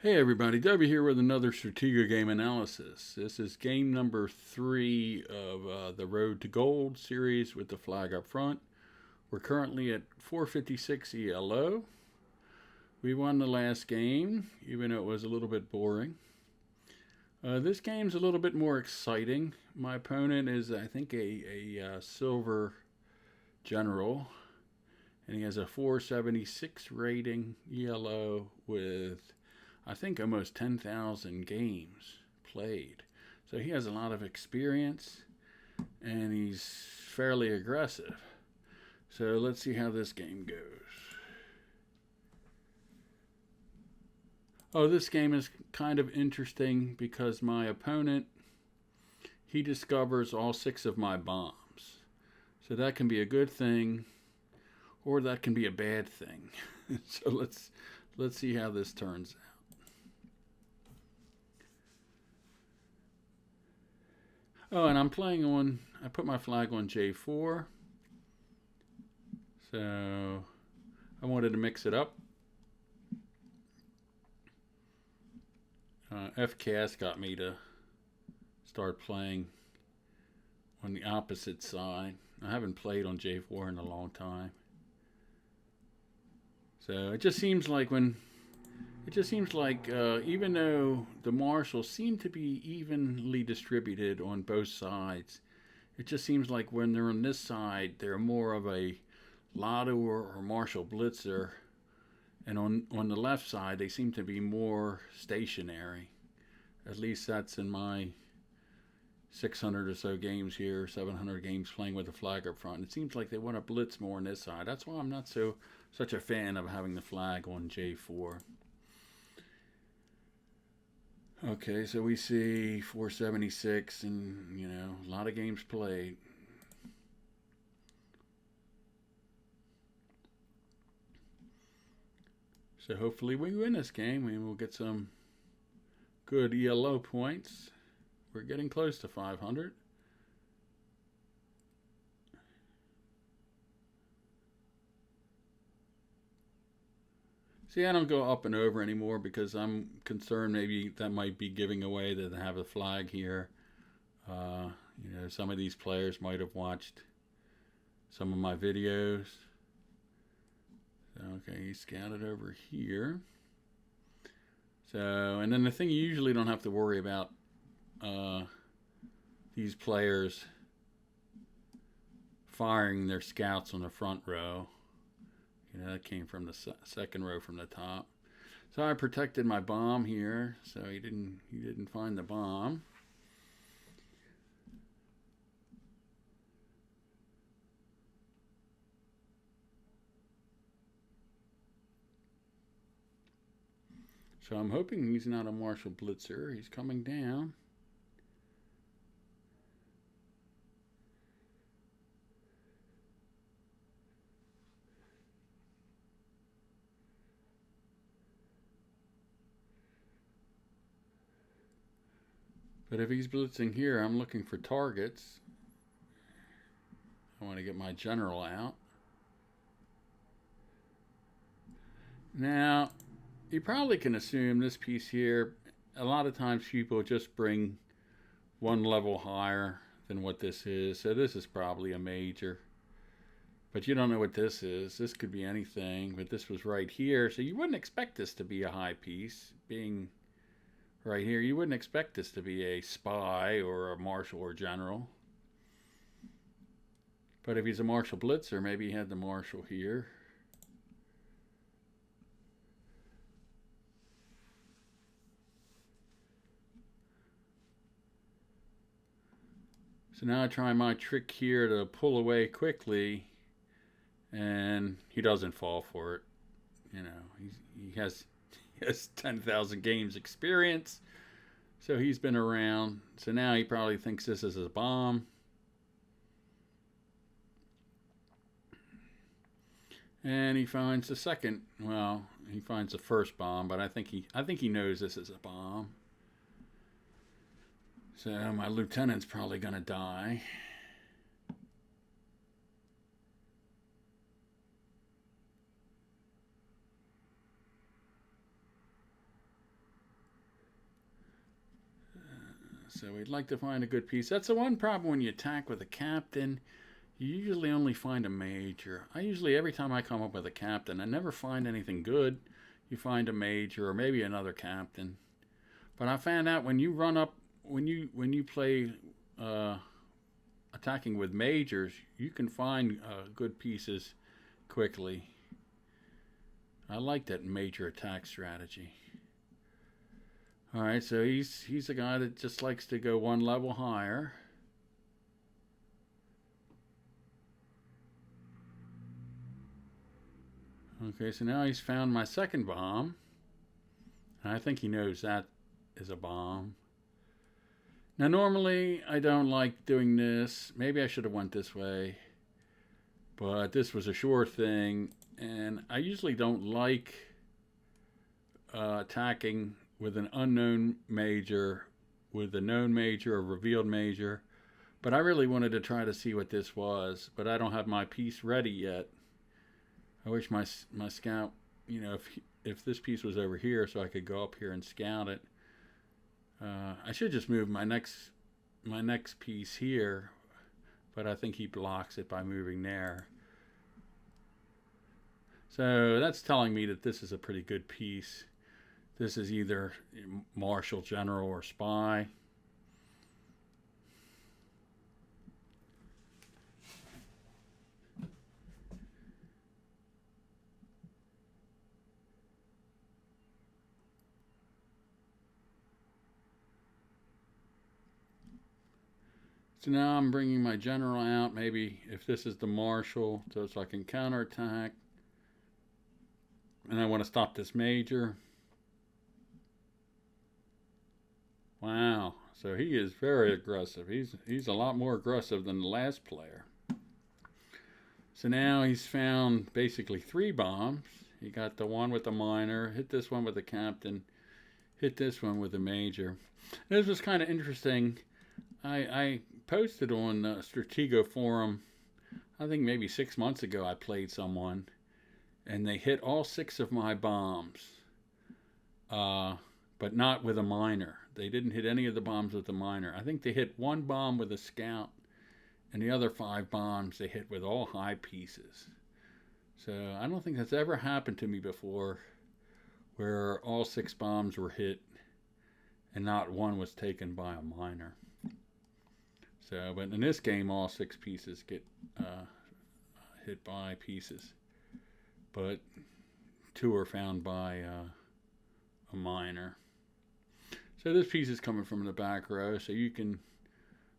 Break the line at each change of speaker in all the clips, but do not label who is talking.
Hey everybody, W here with another Stratego game analysis. This is game number 3 of the Road to Gold series with the flag up front. We're currently at 456 ELO. We won the last game, even though it was a little bit boring. This game's a little bit more exciting. My opponent is, I think, a silver general, and he has a 476 rating ELO with, I think, almost 10,000 games played. So he has a lot of experience and he's fairly aggressive. So let's see how this game goes. Oh, this game is kind of interesting because my opponent, he discovers all 6 of my bombs. So that can be a good thing or that can be a bad thing. So let's see how this turns out. Oh, and I put my flag on J4. So I wanted to mix it up. FCAS got me to start playing on the opposite side. I haven't played on J4 in a long time. So it just seems like even though the marshals seem to be evenly distributed on both sides, it just seems like when they're on this side, they're more of a lotto or marshal blitzer, and on the left side, they seem to be more stationary. At least that's in my 600 or so games here, 700 games playing with the flag up front. It seems like they want to blitz more on this side. That's why I'm not such a fan of having the flag on J4. Okay, so we see 476 and, a lot of games played. So hopefully we win this game and we'll get some good ELO points. We're getting close to 500. See, I don't go up and over anymore because I'm concerned maybe that might be giving away that I have a flag here. Some of these players might have watched some of my videos. Okay, he scouted over here. So, and then the thing you usually don't have to worry about these players firing their scouts on the front row. That came from the second row from the top. So I protected my bomb here, so he didn't find the bomb. So I'm hoping he's not a marshal blitzer. He's coming down. But if he's blitzing here, I'm looking for targets. I want to get my general out. Now, you probably can assume this piece here, a lot of times people just bring one level higher than what this is. So this is probably a major. But you don't know what this is. This could be anything, but this was right here. So you wouldn't expect this to be a high piece, being right here. You wouldn't expect this to be a spy or a marshal or general. But if he's a marshal blitzer, maybe he had the marshal here. So now I try my trick here to pull away quickly, and he doesn't fall for it. He has 10,000 games experience, so he's been around. So now he probably thinks this is a bomb. And he finds the second. Well, he finds the first bomb, but I think he knows this is a bomb. So my lieutenant's probably gonna die. So we'd like to find a good piece. That's the one problem when you attack with a captain. You usually only find a major. I usually, every time I come up with a captain, I never find anything good. You find a major or maybe another captain. But I found out when you run up, when you play attacking with majors, you can find good pieces quickly. I like that major attack strategy. All right, so he's a guy that just likes to go one level higher. Okay, so now he's found my second bomb. And I think he knows that is a bomb. Now normally I don't like doing this. Maybe I should have went this way. But this was a sure thing. And I usually don't like attacking with an unknown major, with a known major or revealed major. But I really wanted to try to see what this was. But I don't have my piece ready yet. I wish my scout, you know, if this piece was over here so I could go up here and scout it. I should just move my next piece here, but I think he blocks it by moving there. So that's telling me that this is a pretty good piece. This is either Marshal, General, or Spy. So now I'm bringing my general out. Maybe if this is the marshal, so I can counterattack. And I want to stop this major. Wow. So he is very aggressive. He's a lot more aggressive than the last player. So now he's found basically 3 bombs. He got the one with the minor, hit this one with the captain, hit this one with the major. This was kind of interesting. I posted on the Stratego forum, I think maybe 6 months ago, I played someone, and they hit all 6 of my bombs, but not with a minor. They didn't hit any of the bombs with the minor. I think they hit 1 bomb with a scout, and the other 5 bombs they hit with all high pieces. So I don't think that's ever happened to me before, where all 6 bombs were hit, and not one was taken by a minor. So, but in this game, all 6 pieces get hit by pieces, but 2 are found by a minor. So this piece is coming from the back row, so you can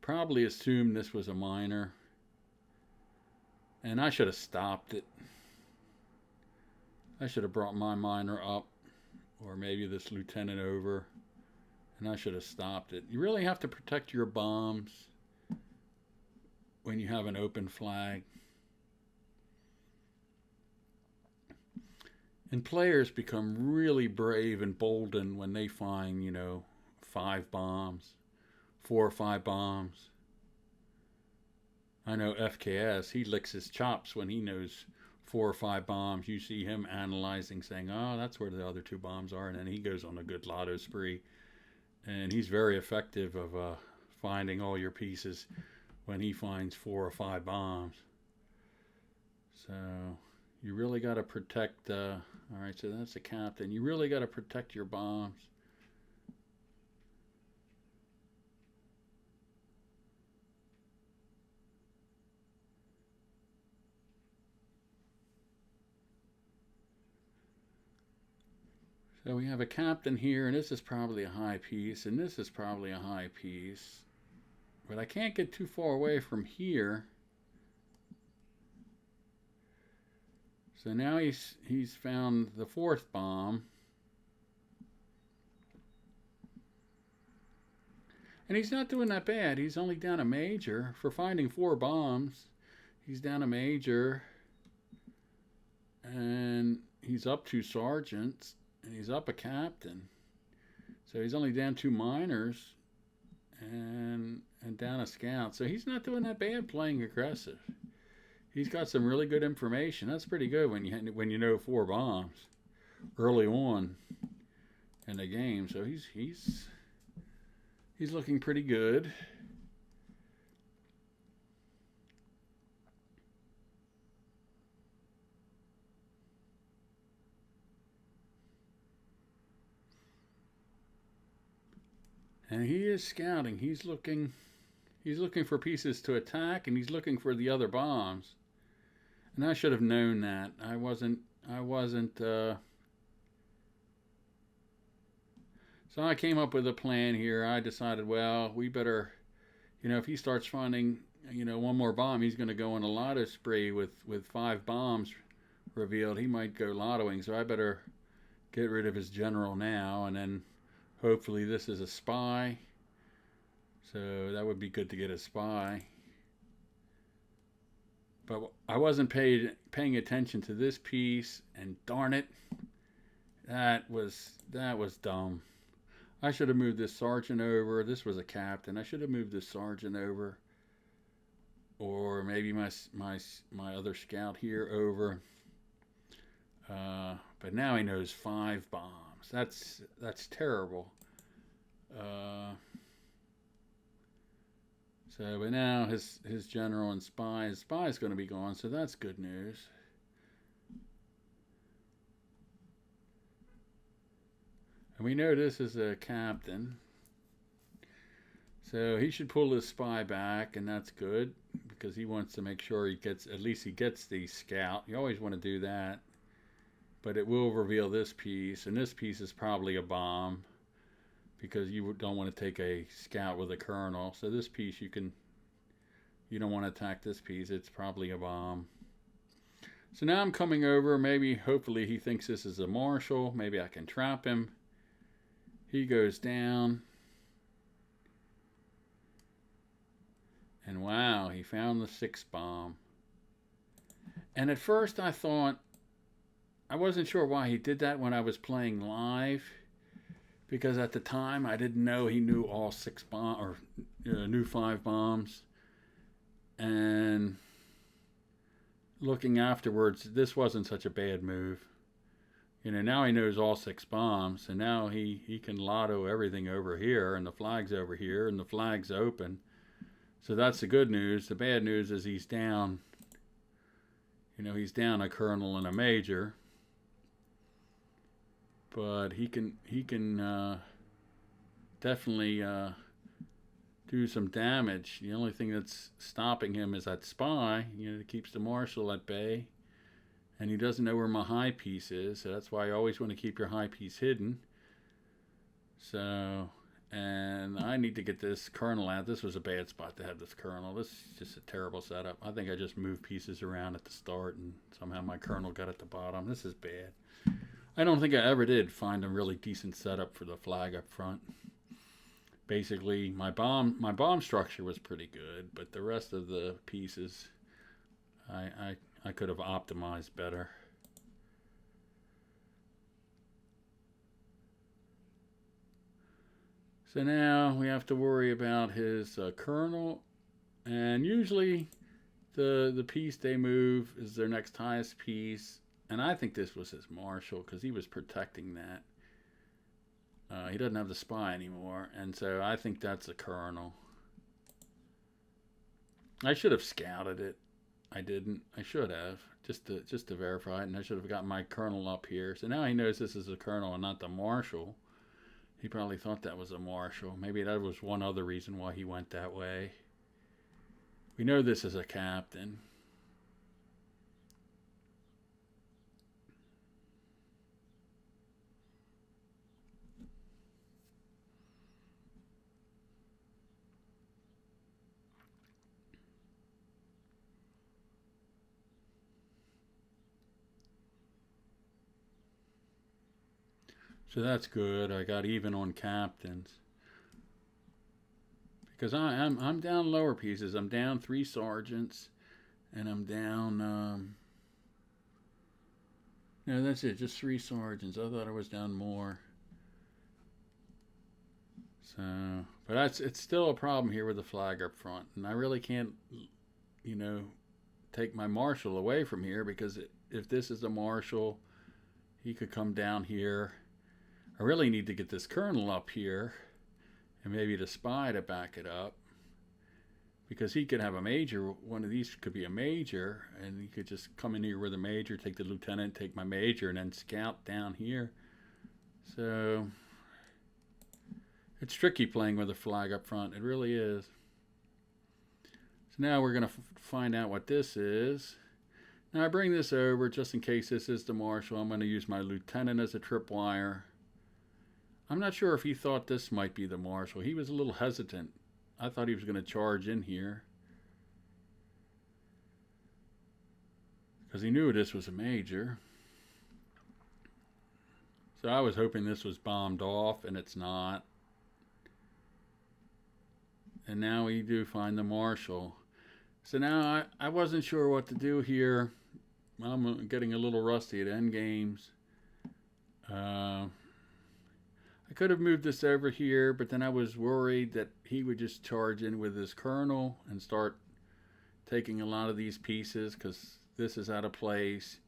probably assume this was a minor. And I should have stopped it. I should have brought my minor up, or maybe this lieutenant over, and I should have stopped it. You really have to protect your bombs when you have an open flag. And players become really brave and bolden when they find, 5 bombs, 4 or 5 bombs. I know FKS, he licks his chops when he knows 4 or 5 bombs. You see him analyzing, saying, oh, that's where the other 2 bombs are. And then he goes on a good lotto spree. And he's very effective of finding all your pieces when he finds 4 or 5 bombs. So you really got to protect, all right, so that's the captain. You really got to protect your bombs. So we have a captain here, and this is probably a high piece, and this is probably a high piece. But I can't get too far away from here. So now he's found the 4th bomb. And he's not doing that bad. He's only down a major. For finding 4 bombs, he's down a major. And he's up 2 sergeants. And he's up a captain. So he's only down 2 minors. And down a scout. So he's not doing that bad playing aggressive. He's got some really good information. That's pretty good when you know 4 bombs early on in the game. So he's He's looking pretty good. And he is scouting. He's looking for pieces to attack, and he's looking for the other bombs. And I should have known that. I wasn't. So I came up with a plan here. I decided, well, we better, if he starts finding, one more bomb, he's going to go on a lotto spree with 5 bombs revealed. He might go lottoing, so I better get rid of his general now, and then hopefully this is a spy. So that would be good to get a spy. But I wasn't paying attention to this piece, and darn it, that was dumb. I should have moved this sergeant over. This was a captain. I should have moved this sergeant over, or maybe my other scout here over. But now he knows 5 bombs. That's terrible. But now his general and his spy is going to be gone, so that's good news. And we know this is a captain, so he should pull his spy back, and that's good because he wants to make sure he gets the scout. You always want to do that, but it will reveal this piece, and this piece is probably a bomb, because you don't want to take a scout with a colonel. So this piece you don't want to attack this piece. It's probably a bomb. So now I'm coming over. Hopefully he thinks this is a marshal. Maybe I can trap him. He goes down. And wow, he found the 6th bomb. And at first I thought, I wasn't sure why he did that when I was playing live, because at the time I didn't know he knew all 6 bombs, or knew 5 bombs. And looking afterwards, this wasn't such a bad move. Now he knows all 6 bombs, and now he can lotto everything over here, and the flag's over here, and the flag's open. So that's the good news. The bad news is he's down. He's down a colonel and a major. But he can definitely do some damage. The only thing that's stopping him is that spy. That keeps the marshal at bay, and he doesn't know where my high piece is. So that's why you always want to keep your high piece hidden. So, and I need to get this colonel out. This was a bad spot to have this colonel. This is just a terrible setup. I think I just moved pieces around at the start, and somehow my colonel got at the bottom. This is bad. I don't think I ever did find a really decent setup for the flag up front. Basically, my bomb structure was pretty good, but the rest of the pieces, I could have optimized better. So now we have to worry about his colonel, and usually the piece they move is their next highest piece. And I think this was his marshal, because he was protecting that. He doesn't have the spy anymore, and so I think that's a colonel. I should have scouted it. I didn't. I should have, just to verify it, and I should have gotten my colonel up here. So now he knows this is a colonel and not the marshal. He probably thought that was a marshal. Maybe that was one other reason why he went that way. We know this is a captain. So that's good. I got even on captains. Because I'm down lower pieces. I'm down 3 sergeants, and I'm down. No, that's it. Just 3 sergeants. I thought I was down more. So, but it's still a problem here with the flag up front, and I really can't, take my marshal away from here, because if this is a marshal, he could come down here. I really need to get this colonel up here, and maybe the spy to back it up. Because he could have a major, one of these could be a major, and he could just come in here with a major, take the lieutenant, take my major, and then scout down here. So it's tricky playing with a flag up front. It really is. So now we're going to find out what this is. Now I bring this over just in case this is the marshal. I'm going to use my lieutenant as a tripwire. I'm not sure if he thought this might be the marshal. He was a little hesitant. I thought he was going to charge in here because he knew this was a major. So I was hoping this was bombed off, and it's not. And now we do find the marshal. So now I wasn't sure what to do here. I'm getting a little rusty at endgames. I could have moved this over here, but then I was worried that he would just charge in with his colonel and start taking a lot of these pieces, because this is out of place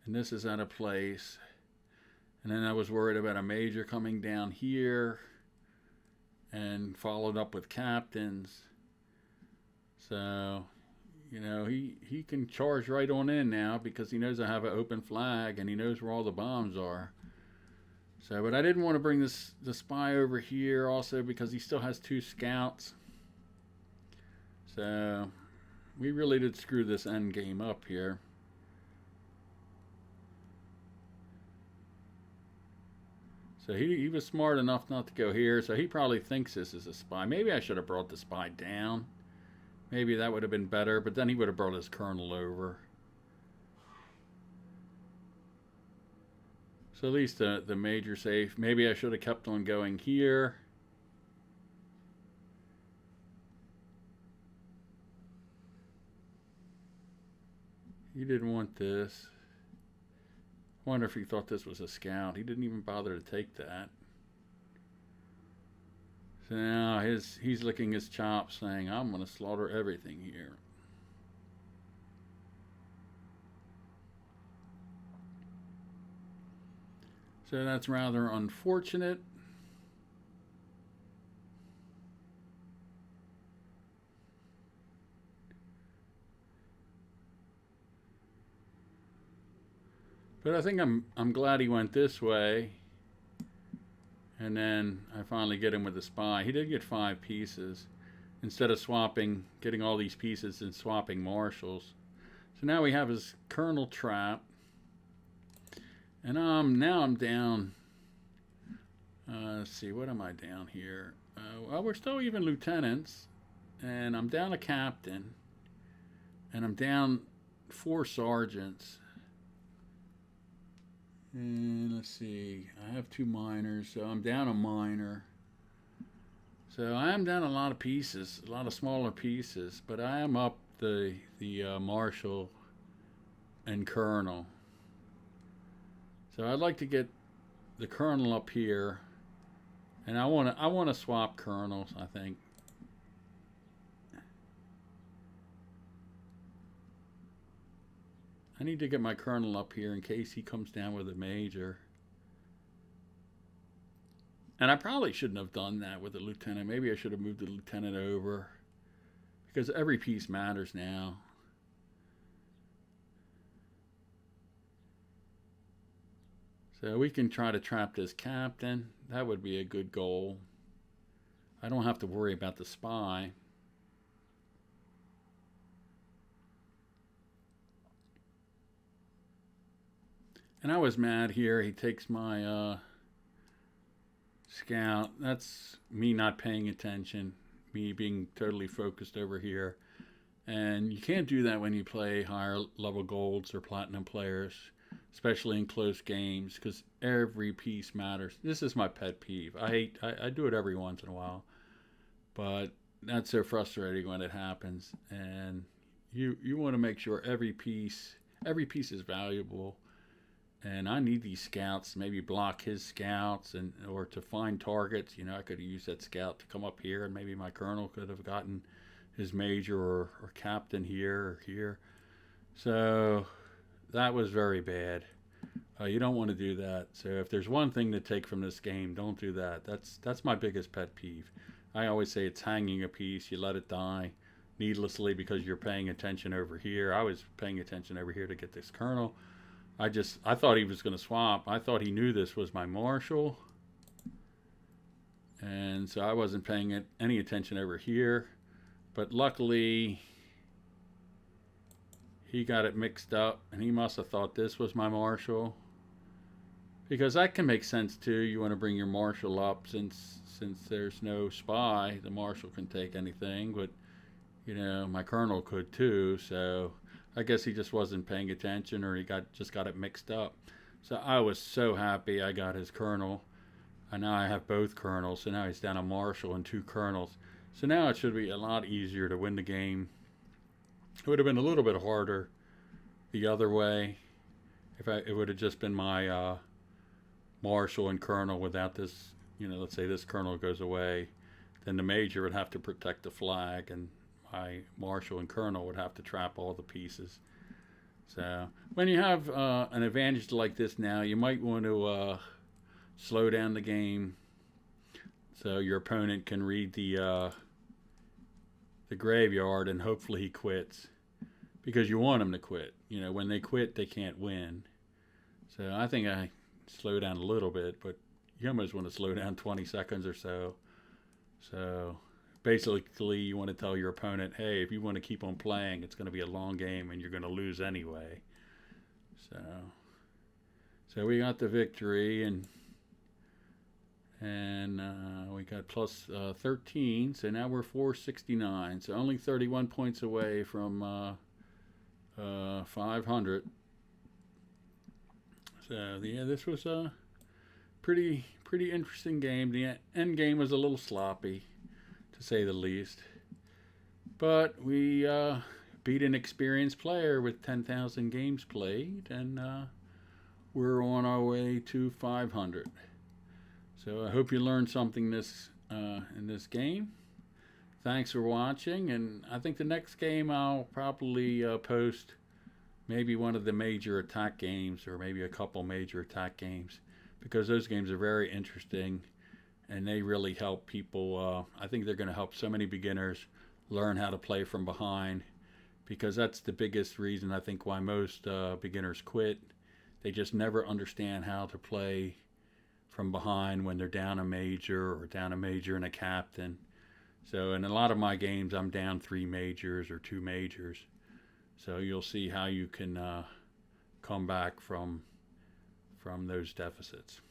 and this is out of place. And then I was worried about a major coming down here and followed up with captains. So, you know, he can charge right on in now because he knows I have an open flag and he knows where all the bombs are. So, but I didn't want to bring the spy over here also because he still has 2 scouts. So we really did screw this end game up here. So he was smart enough not to go here, so he probably thinks this is a spy. Maybe I should have brought the spy down. Maybe that would have been better, but then he would have brought his colonel over. So at least the major safe. Maybe I should have kept on going here. He didn't want this. I wonder if he thought this was a scout. He didn't even bother to take that. So now he's licking his chops saying, I'm going to slaughter everything here. So that's rather unfortunate. But I think I'm glad he went this way. And then I finally get him with the spy. He did get 5 pieces instead of getting all these pieces and swapping marshals. So now we have his colonel trap. And now I'm down. Let's see, what am I down here? Well, we're still even lieutenants. And I'm down a captain. And I'm down 4 sergeants. And let's see, I have 2 minors, so I'm down a minor. So I am down a lot of pieces, a lot of smaller pieces, but I am up the marshal and colonel. So I'd like to get the colonel up here, and I want to swap colonels, I think. I need to get my colonel up here in case he comes down with a major. And I probably shouldn't have done that with the lieutenant. Maybe I should have moved the lieutenant over, because every piece matters now. So we can try to trap this captain. That would be a good goal. I don't have to worry about the spy. And I was mad here. He takes my scout. That's me not paying attention. Me being totally focused over here. And you can't do that when you play higher level golds or platinum players, especially in close games, because every piece matters. This is my pet peeve. I do it every once in a while, but that's so frustrating when it happens. And you want to make sure every piece is valuable. And I need these scouts to maybe block his scouts or to find targets. You know, I could have used that scout to come up here, and maybe my colonel could have gotten his major or captain here or here. So that was very bad. You don't want to do that. So if there's one thing to take from this game, don't do that. That's my biggest pet peeve. I always say it's hanging a piece. You let it die needlessly because you're paying attention over here. I was paying attention over here to get this kernel. I thought he was going to swap. I thought he knew this was my Marshall. And so I wasn't paying any attention over here. But luckily, he got it mixed up, and he must have thought this was my Marshall. Because that can make sense too. You want to bring your Marshall up since there's no spy. The Marshall can take anything, but you know my Colonel could too. So I guess he just wasn't paying attention, or he just got it mixed up. So I was so happy I got his Colonel, and now I have both Colonels. So now he's down a Marshall and 2 Colonels. So now it should be a lot easier to win the game. It would have been a little bit harder the other way if it would have just been my Marshall and Colonel without this. You know, let's say this Colonel goes away, then the Major would have to protect the flag, and my Marshall and Colonel would have to trap all the pieces. So when you have an advantage like this now, you might want to slow down the game so your opponent can read the graveyard, and hopefully he quits, because you want him to quit. You know, when they quit, they can't win. So I think I slow down a little bit, but you almost want to slow down 20 seconds or so. So basically you want to tell your opponent, hey, if you want to keep on playing, it's going to be a long game and you're going to lose anyway. So we got the victory, and we got plus 13, so now we're 469, so only 31 points away from 500. So yeah, this was a pretty interesting game. The end game was a little sloppy, to say the least, but we beat an experienced player with 10,000 games played, and we're on our way to 500. So I hope you learned something in this game. Thanks for watching, and I think the next game I'll probably post maybe one of the major attack games, or maybe a couple major attack games, because those games are very interesting and they really help people. I think they're going to help so many beginners learn how to play from behind, because that's the biggest reason I think why most beginners quit. They just never understand how to play from behind when they're down a major, or down a major and a captain. So in a lot of my games, I'm down 3 majors or 2 majors. So you'll see how you can come back from those deficits.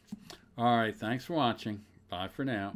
All right, thanks for watching. Bye for now.